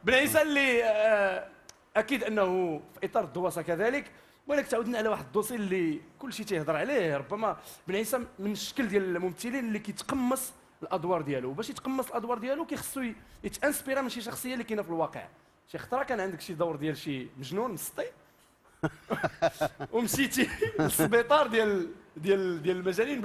بن عيسى اللي اكيد انه في اطار الدواسه كذلك، ولكن تعودنا على واحد الدوسي اللي كل شيء تيهضر عليه. ربما بن عيسى من الشكل ديال الممثلين اللي كيتقمص الادوار ديالو، باش يتقمص الادوار ديالو كيخصو يتانسبيرا من شي شخصيه اللي كاينه في الواقع. شي خطره كان عندك شي دور ديال شي مجنون مسطي ومشيتي للسبيطار ديال المجانين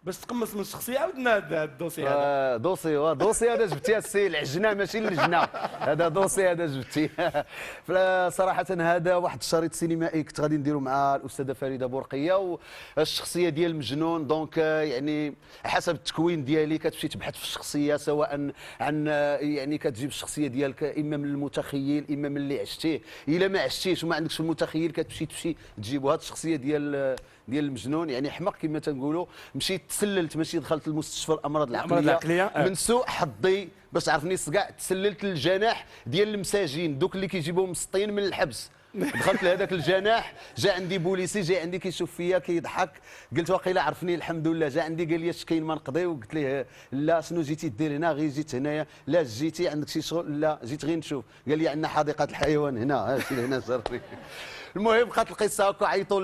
باش تقمص من الشخصيه. عاودنا هذا الدوسي هذا. دوسي هذا جبتي السي العجنه ماشي اللجنه. هذا دوسي هذا جبتي. صراحه هذا واحد الشريط سينمائي كنت غادي نديرو مع الاستاذه فريده بورقيه، والشخصيه ديال المجنون دونك يعني حسب التكوين ديالي كتمشي تبحث في الشخصيه، سواء عن يعني كتجيب الشخصيه ديالك اما من المتخيل اما من اللي عشتيه. الا ما عشتيش وما عندكش المتخيل كتمشي تجيبوا هذه الشخصيه ديال المجنون، يعني حمق كما تنقولوا. مشيت تسللت، ماشي دخلت المستشفى الامراض العقليه من سوء حظي باش عرفني صكاع، تسللت للجناح ديال المساجين دوك اللي كيجيبوهم مسطين من الحبس. دخلت لهذاك الجناح، جا عندي بوليسي جا عندي كيشوف فيا كيضحك، قلت واقيلا عرفني الحمد لله. جا عندي قال لي اش كاين ما نقضي، وقلت ليه لا شنو جيتي دير هنا؟ غير جيت هنايا. لا جيتي عندك شي شغل؟ لا جيت غير نشوف. قال لي عندنا حديقه الحيوان هنا، هاتي هنا جربي. المهم بقات القصه هكا، عيطوا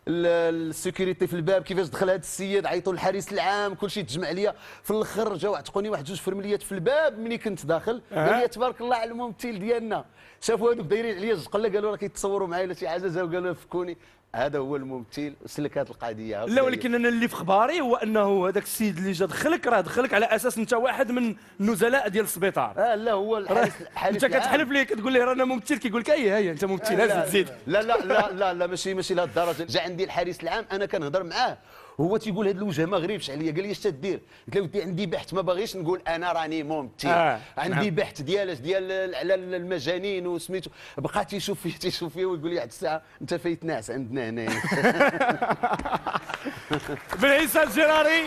السيكوريتي في الباب كيفاش دخل هذا السيد، عيطوا للحارس العام، كل شيء تجمع ليا. في الاخر جاو عتقوني واحد جوج فرمليات في الباب ملي كنت داخل. قال لي تبارك الله على الممثل ديالنا. شافوا هذوك دايرين عليا الزقله، قالوا راه كيتصوروا معايا ولا شي حاجه، جاو قالوا فكوني هذا هو الممثل وسلك هذه القضيه. لا ولكن انا اللي في خباري هو انه هذاك السيد اللي جا دخلك راه دخلك على اساس انت واحد من النزلاء ديال السبيطار. لا هو الحارس انت كتحلف ليه كتقول ليه رانا ممثل، كيقول لك هي انت ممثل لازم تزيد. لا لا لا لا لا ماشي لهذ الدرجه. جا عندي الحارس العام، انا كنهضر معاه هو تيقول هذا الوجه ما غريبش عليا. قال لي اش تدير؟ قلت له ودي عندي بحث، ما باغيش نقول انا راني ممثل. عندي بحث ديال على المجانين وسميتو. بقى تيشوف فيه ويقول لي واحد الساعه انت فايت ناعس عندنا هنايا. بن عيسى الجراري.